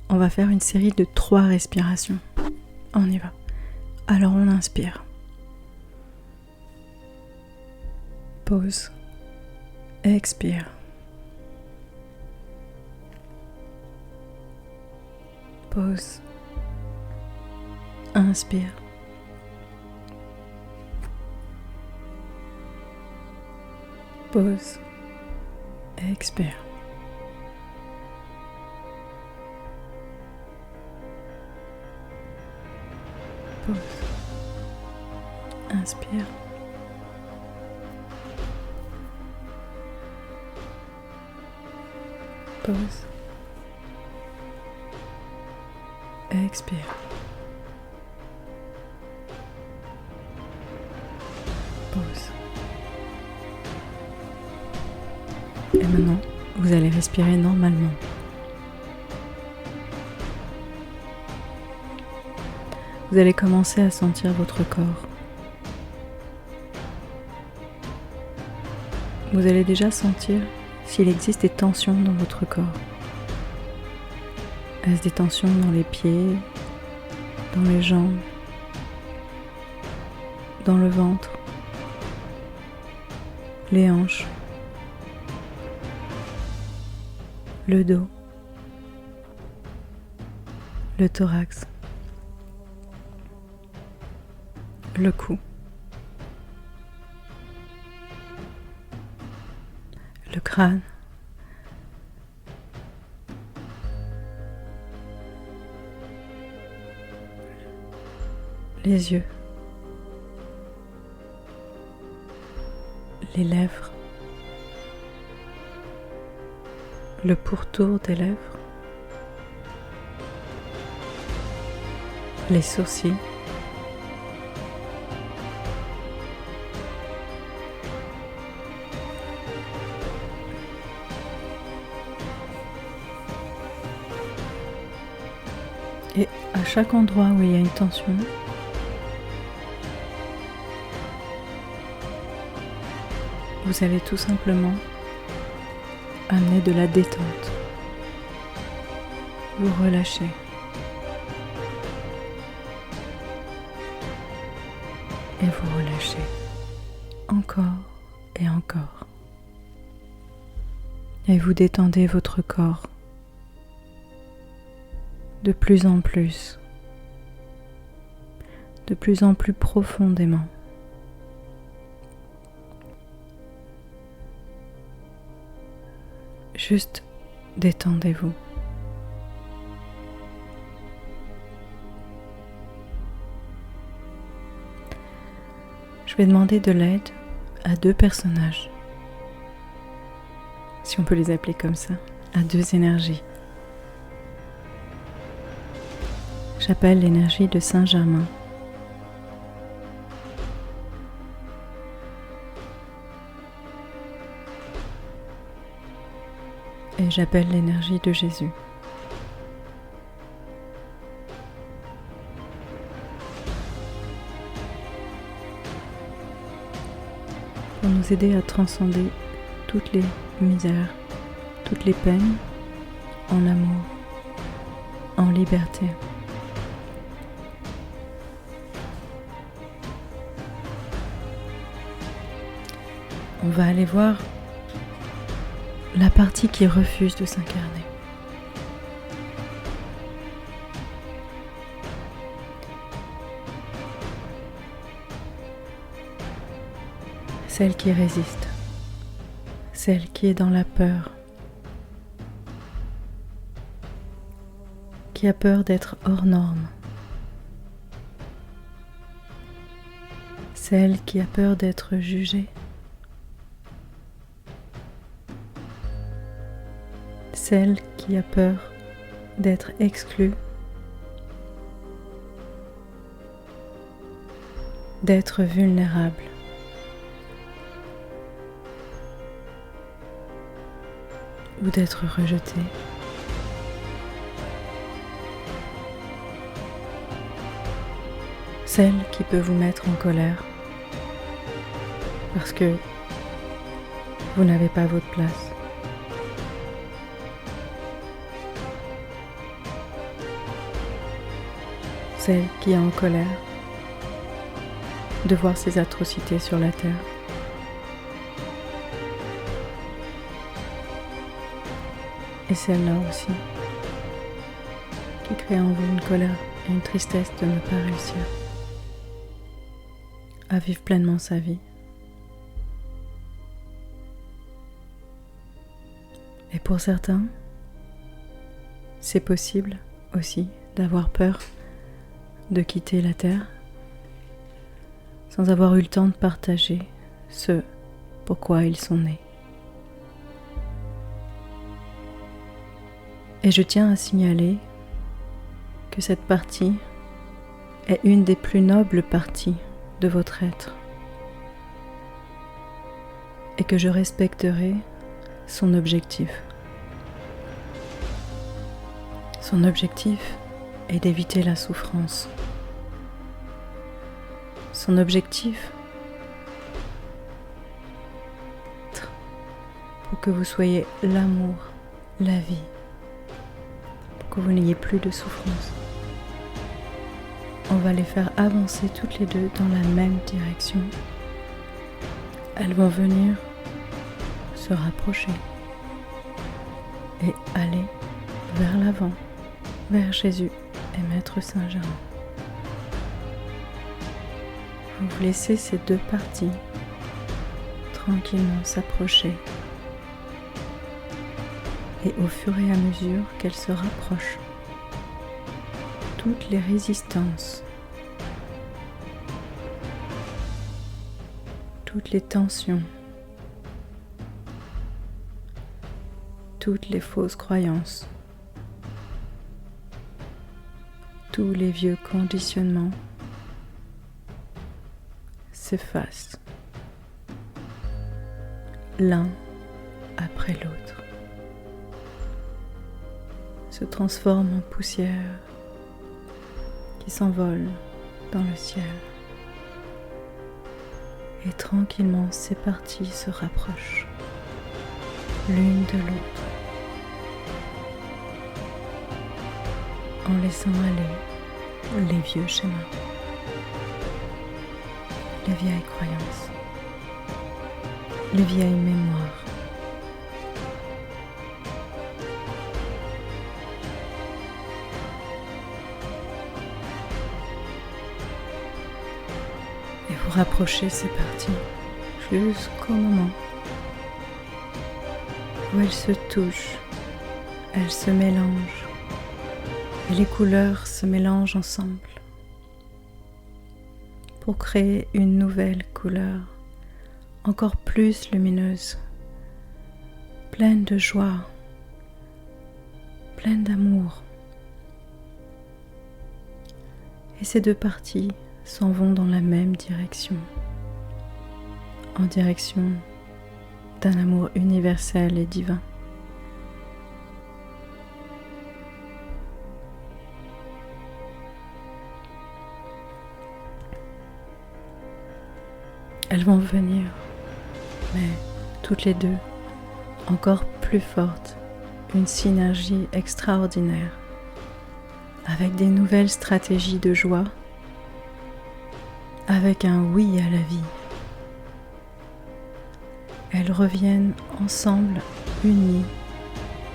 On va faire une série de 3 respirations. On y va. Alors on inspire. Pause. Expire. Pause. Inspire. Pause. Expire. Pause. Inspire. Pause. Expire. Pause. Et maintenant, vous allez respirer normalement. Vous allez commencer à sentir votre corps. Vous allez déjà sentir s'il existe des tensions dans votre corps. Est-ce des tensions dans les pieds, dans les jambes, dans le ventre, les hanches, le dos, le thorax, le cou, le crâne, les yeux, les lèvres, le pourtour des lèvres, les sourcils, et à chaque endroit où il y a une tension, vous allez tout simplement amener de la détente. Vous relâchez. Et vous relâchez. Encore et encore. Et vous détendez votre corps de plus en plus profondément. Juste détendez-vous. Je vais demander de l'aide à 2 personnages, si on peut les appeler comme ça, à 2 énergies. J'appelle l'énergie de Saint-Germain. Et j'appelle l'énergie de Jésus. Pour nous aider à transcender toutes les misères, toutes les peines, en amour, en liberté. On va aller voir la partie qui refuse de s'incarner. Celle qui résiste, celle qui est dans la peur, qui a peur d'être hors norme, celle qui a peur d'être jugée, celle qui a peur d'être exclue, d'être vulnérable. Ou d'être rejetée. Celle qui peut vous mettre en colère parce que vous n'avez pas votre place. celle qui est en colère de voir ces atrocités sur la terre. Et celle-là aussi, qui crée en vous une colère et une tristesse de ne pas réussir à vivre pleinement sa vie. Et pour certains, c'est possible aussi d'avoir peur de quitter la terre sans avoir eu le temps de partager ce pourquoi ils sont nés. Et je tiens à signaler que cette partie est une des plus nobles parties de votre être et que je respecterai son objectif. Son objectif est d'éviter la souffrance. Son objectif, pour que vous soyez l'amour, la vie, pour que vous n'ayez plus de souffrance. On va les faire avancer toutes les deux dans la même direction. Elles vont venir se rapprocher et aller vers l'avant, vers Jésus et Maître Saint-Germain. Vous laissez ces deux parties tranquillement s'approcher et au fur et à mesure qu'elles se rapprochent, toutes les résistances, toutes les tensions, toutes les fausses croyances, tous les vieux conditionnements s'effacent l'un après l'autre, se transforment en poussière qui s'envole dans le ciel. Et tranquillement, ces parties se rapprochent l'une de l'autre en laissant aller les vieux schémas, les vieilles croyances, les vieilles mémoires. Et vous rapprochez ces parties jusqu'au moment où elles se touchent, elles se mélangent et les couleurs se mélangent ensemble pour créer une nouvelle couleur encore plus lumineuse, pleine de joie, pleine d'amour. Et ces deux parties s'en vont dans la même direction, en direction d'un amour universel et divin. Elles vont venir, mais toutes les deux, encore plus fortes, une synergie extraordinaire, avec des nouvelles stratégies de joie, avec un oui à la vie. Elles reviennent ensemble, unies,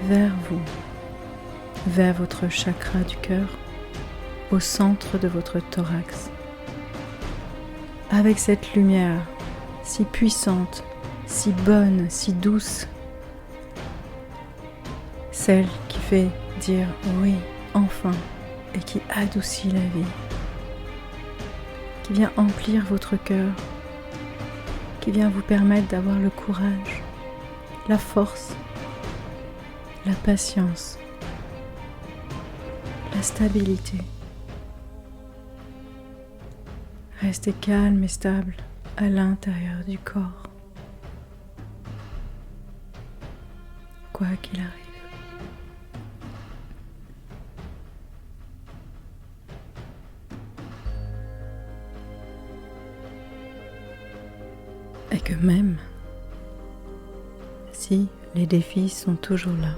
vers vous, vers votre chakra du cœur, au centre de votre thorax. Avec cette lumière si puissante, si bonne, si douce, celle qui fait dire oui, enfin, et qui adoucit la vie, qui vient emplir votre cœur, qui vient vous permettre d'avoir le courage, la force, la patience, la stabilité. Restez calme et stable à l'intérieur du corps, quoi qu'il arrive. Et que même si les défis sont toujours là,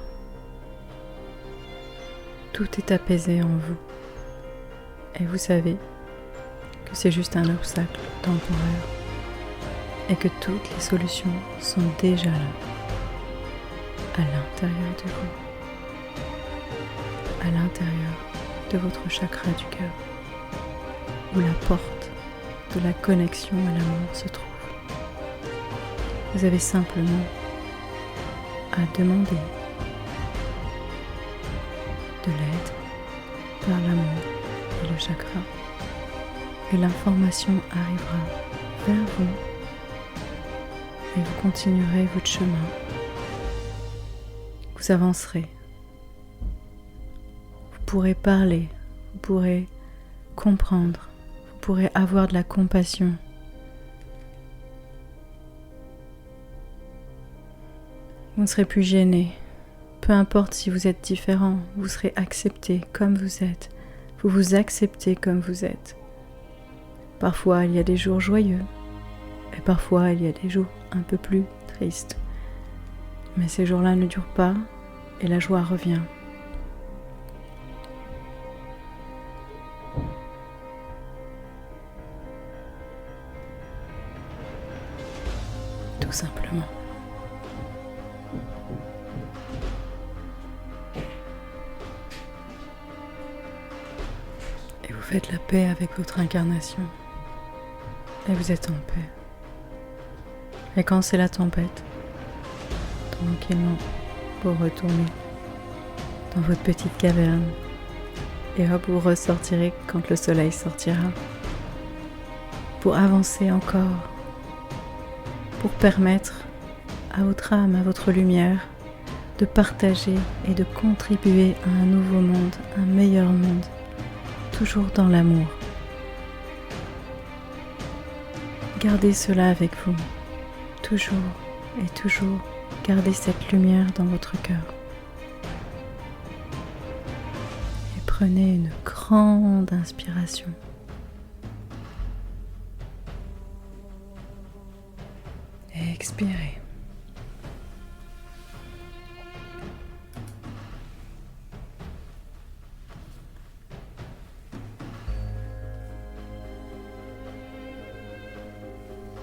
tout est apaisé en vous. Et vous savez que c'est juste un obstacle temporaire et que toutes les solutions sont déjà là, à l'intérieur de vous, à l'intérieur de votre chakra du cœur, où la porte de la connexion à l'amour se trouve. Vous avez simplement à demander de l'aide par l'amour et le chakra, et l'information arrivera vers vous et vous continuerez votre chemin. Vous avancerez. Vous pourrez parler, vous pourrez comprendre, vous pourrez avoir de la compassion. Vous ne serez plus gêné. Peu importe si vous êtes différent, vous serez accepté comme vous êtes. Vous vous acceptez comme vous êtes. Parfois, il y a des jours joyeux et parfois, il y a des jours un peu plus tristes. Mais ces jours-là ne durent pas et la joie revient. Tout simplement. Et vous faites la paix avec votre incarnation. Et vous êtes en paix. Et quand c'est la tempête, tranquillement, vous retournez dans votre petite caverne. Et hop, vous ressortirez quand le soleil sortira. Pour avancer encore. Pour permettre à votre âme, à votre lumière, de partager et de contribuer à un nouveau monde, un meilleur monde, toujours dans l'amour. Gardez cela avec vous, toujours et toujours, gardez cette lumière dans votre cœur. Et prenez une grande inspiration. Et expirez.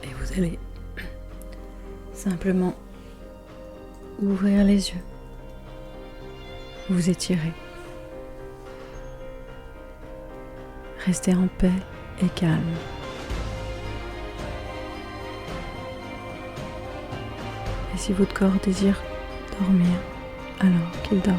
Et vous allez simplement ouvrir les yeux, vous étirez, restez en paix et calme. Et si votre corps désire dormir, alors qu'il dorme.